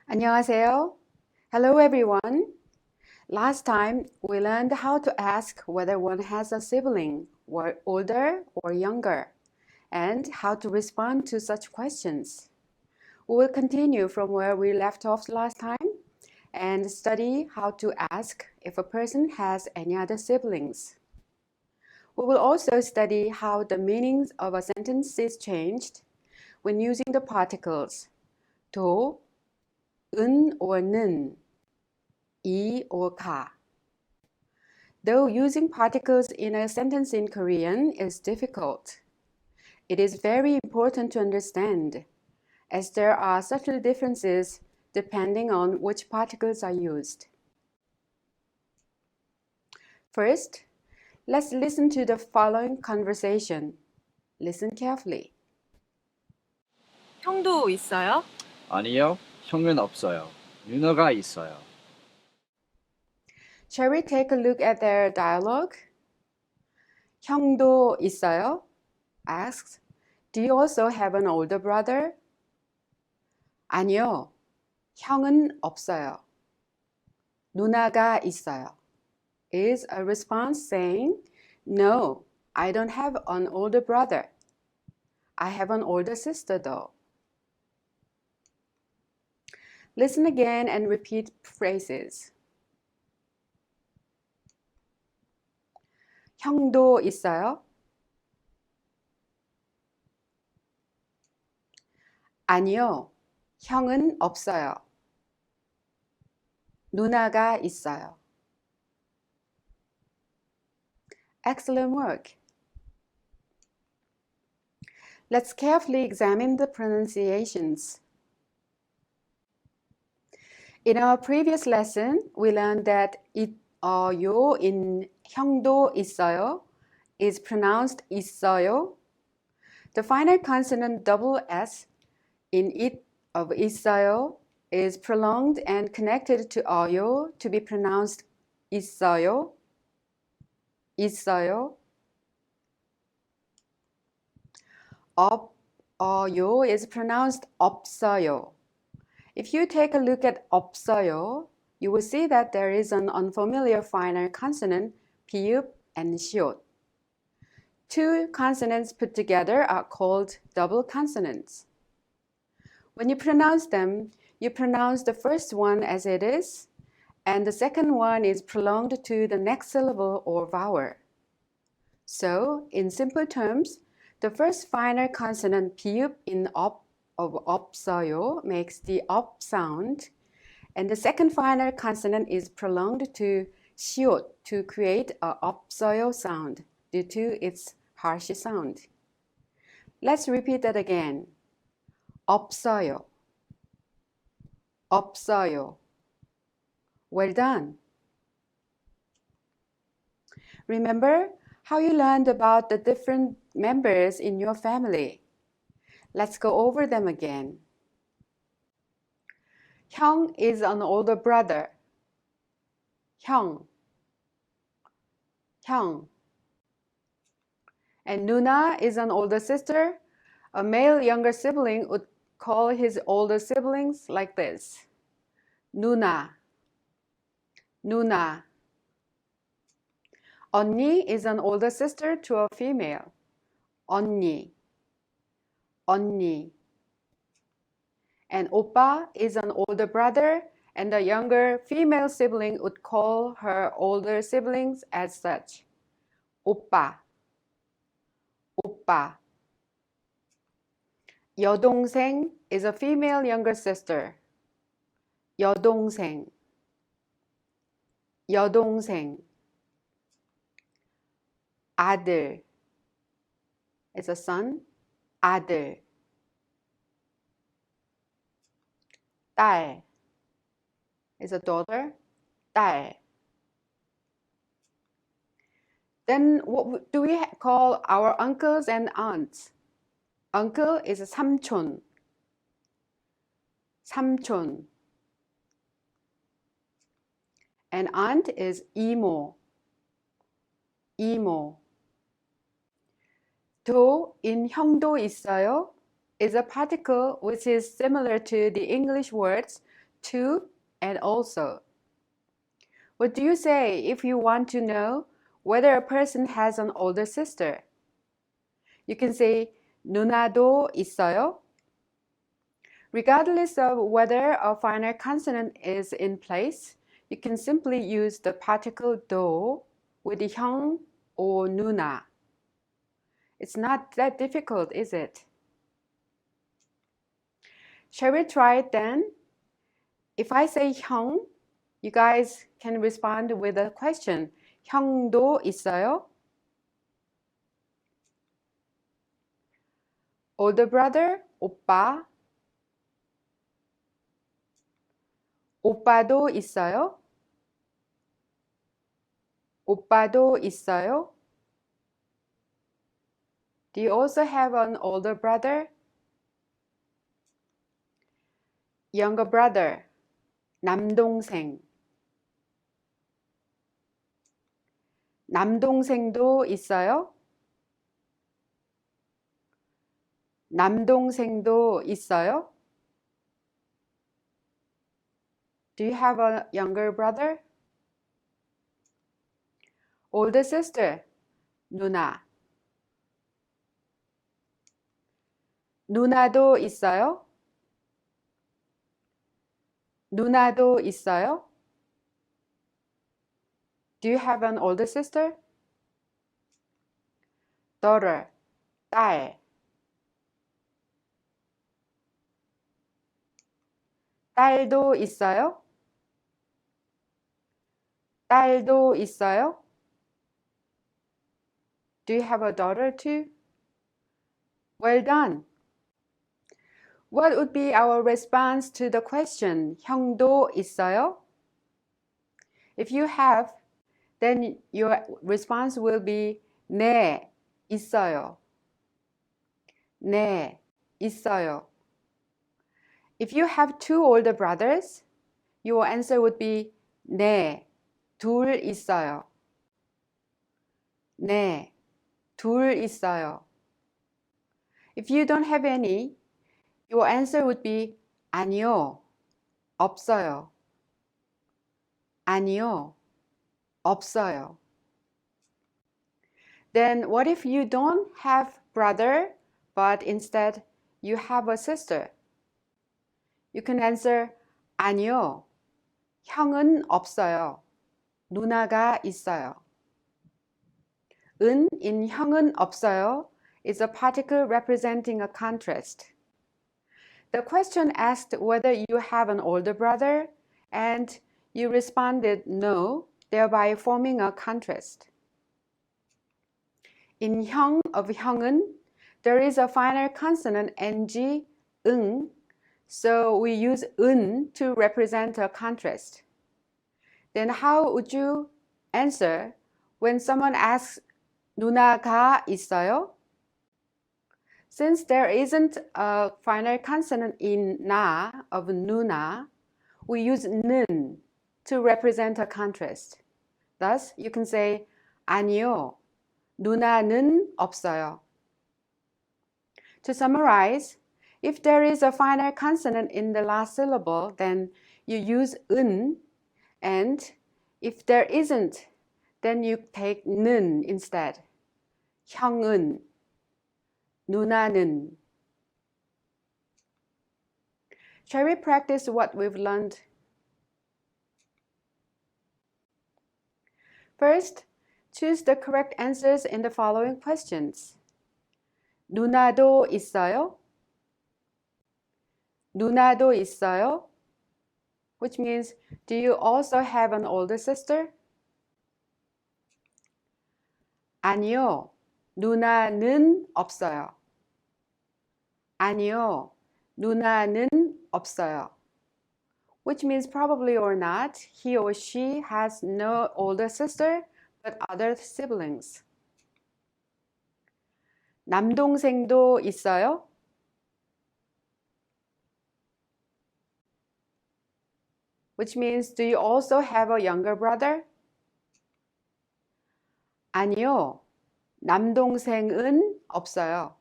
안녕하세요. Hello everyone. Last time we learned how to ask whether one has a sibling, older or younger, and how to respond to such questions. We will continue from where we left off last time and study how to ask if a person has any other siblings. We will also study how the meanings of a sentence is changed when using the particles 도, 은 or 는, 이 or 가. Though using particles in a sentence in Korean is difficult, it is very important to understand, as there are subtle differences depending on which particles are used. First, let's listen to the following conversation. Listen carefully. 형도 있어요? 아니요, 형은 없어요. 누나가 있어요. Shall we take a look at their dialogue? 형도 있어요? Asks, do you also have an older brother? 아니요, 형은 없어요. 누나가 있어요. Is a response saying, no, I don't have an older brother. I have an older sister though. Listen again and repeat phrases. 형도 있어요? 아니요, 형은 없어요. 누나가 있어요. Excellent work. Let's carefully examine the pronunciations. In our previous lesson, we learned that yo in 형도 있어요 is pronounced 있어요. The final consonant double S in it of 있어요 is prolonged and connected to 어요 to be pronounced 있어요. 있어요. 어요 is pronounced 없어요. If you take a look at 없어요, you will see that there is an unfamiliar final consonant, 비읍 and 시옷. Two consonants put together are called double consonants. When you pronounce them, you pronounce the first one as it is, and the second one is prolonged to the next syllable or vowel. So, in simple terms, the first final consonant 비읍 in of 없어요 makes the up sound, and the second final consonant is prolonged to 시옷 to create a 없어요 sound due to its harsh sound. Let's repeat that again. 없어요. 없어요. Well done. Remember how you learned about the different members in your family. Let's go over them again. 형 is an older brother. 형. 형. And 누나 is an older sister. A male younger sibling would call his older siblings like this. 누나. 누나. 언니 is an older sister to a female. 언니. 언니. And 오빠 is an older brother, and a younger female sibling would call her older siblings as such. 오빠. 오빠. 여동생 is a female younger sister. 여동생. 여동생. 아들 is a son. 아들. 딸 is a daughter. 딸. Then what do we call our uncles and aunts? Uncle is a 삼촌. 삼촌. And aunt is 이모. 이모. 도 in 형도 있어요 is a particle which is similar to the English words to, and also. What do you say if you want to know whether a person has an older sister? You can say 누나도 있어요. Regardless of whether a final consonant is in place, you can simply use the particle 도 with 형 or 누나. It's not that difficult, is it? Shall we try it then? If I say 형, you guys can respond with a question. 형도 있어요? Older brother, 오빠. 오빠도 있어요? 오빠도 있어요? Do you also have an older brother? Younger brother, 남동생. 남동생도 있어요? 남동생도 있어요? Do you have a younger brother? Older sister, 누나. 누나도 있어요? 누나도 있어요? Do you have an older sister? Daughter, 딸. 딸도 있어요? 딸도 있어요? Do you have a daughter too? Well done. What would be our response to the question, 형도 있어요? If you have, then your response will be 네, 있어요. 네, 있어요. If you have two older brothers, your answer would be 네, 둘 있어요. 네, 둘 있어요. If you don't have any, your answer would be 아니요, 없어요. 아니요, 없어요. Then what if you don't have brother, but instead you have a sister? You can answer 아니요, 형은 없어요. 누나가 있어요. 은 in 형은 없어요 is a particle representing a contrast. The question asked whether you have an older brother, and you responded no, thereby forming a contrast. In 형 of 형은, there is a final consonant ng, 응, so we use 은 to represent a contrast. Then how would you answer when someone asks 누나가 있어요? Since there isn't a final consonant in 나 of 누나, we use 는 to represent a contrast. Thus, you can say 아니요, 누나는 없어요. To summarize, if there is a final consonant in the last syllable, then you use 은, and if there isn't, then you take 는 instead. 형은, 누나는. Shall we practice what we've learned? First, choose the correct answers in the following questions. 누나도 있어요? 누나도 있어요? Which means, do you also have an older sister? 아니요, 누나는 없어요. 아니요, 누나는 없어요. Which means probably or not, he or she has no older sister, but other siblings. 남동생도 있어요? Which means, do you also have a younger brother? 아니요, 남동생은 없어요.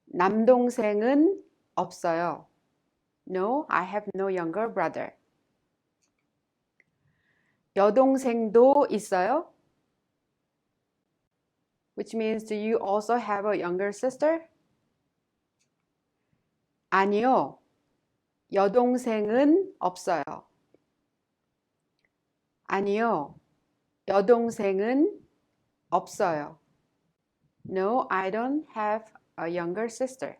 남동생은 없어요. No, I have no younger brother. 여동생도 있어요? Which means, do you also have a younger sister? 아니요. 여동생은 없어요. 아니요. 여동생은 없어요. No, I don't have a younger sister.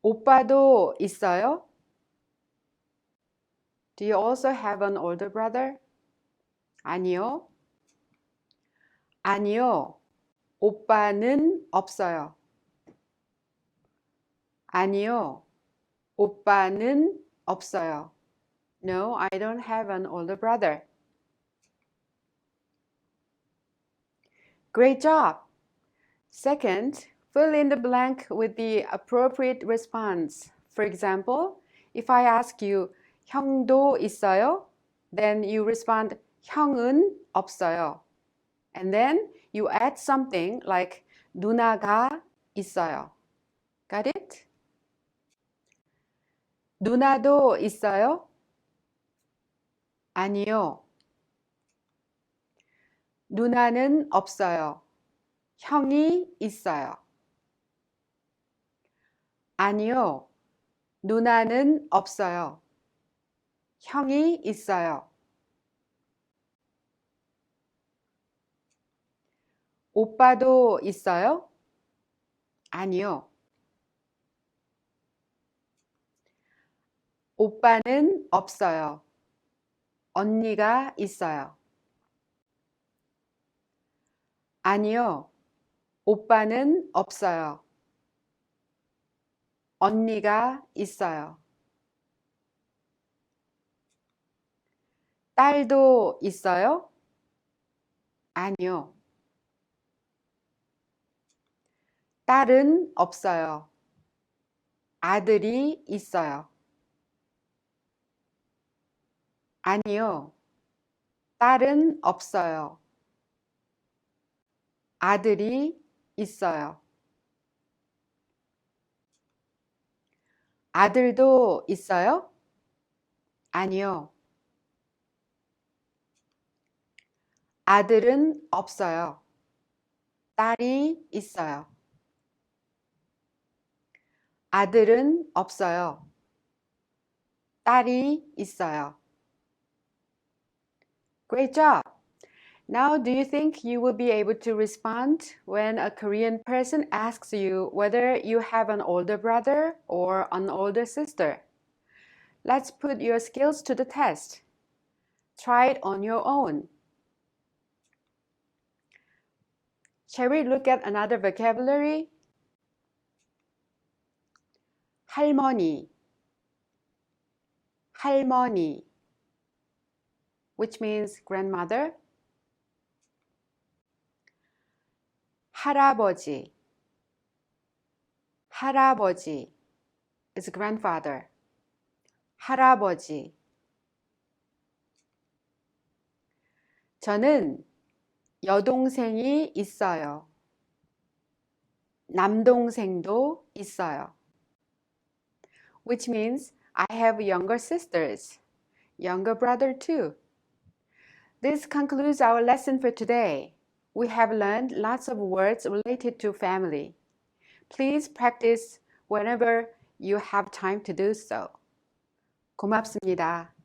오빠도 있어요? Do you also have an older brother? 아니요. 아니요. 오빠는 없어요. 아니요. 오빠는 없어요. No, I don't have an older brother. Great job! Second, fill in the blank with the appropriate response. For example, if I ask you, 형도 있어요? Then you respond, 형은 없어요. And then you add something like 누나가 있어요. Got it? 누나도 있어요? 아니요. 누나는 없어요. 형이 있어요. 아니요. 누나는 없어요. 형이 있어요. 오빠도 있어요? 아니요. 오빠는 없어요. 언니가 있어요. 아니요. 오빠는 없어요. 언니가 있어요. 딸도 있어요? 아니요. 딸은 없어요. 아들이 있어요. 아니요. 딸은 없어요. 아들이 있어요. 아들도 있어요? 아니요. 아들은 없어요. 딸이 있어요. 아들은 없어요. 딸이 있어요. Great job! Now, do you think you will be able to respond when a Korean person asks you whether you have an older brother or an older sister? Let's put your skills to the test. Try it on your own. Shall we look at another vocabulary? 할머니, 할머니, which means grandmother. 할아버지, 할아버지 is grandfather. 할아버지. 저는 여동생이 있어요. 남동생도 있어요. Which means I have younger sisters, younger brother too. This concludes our lesson for today. We have learned lots of words related to family. Please practice whenever you have time to do so. 고맙습니다.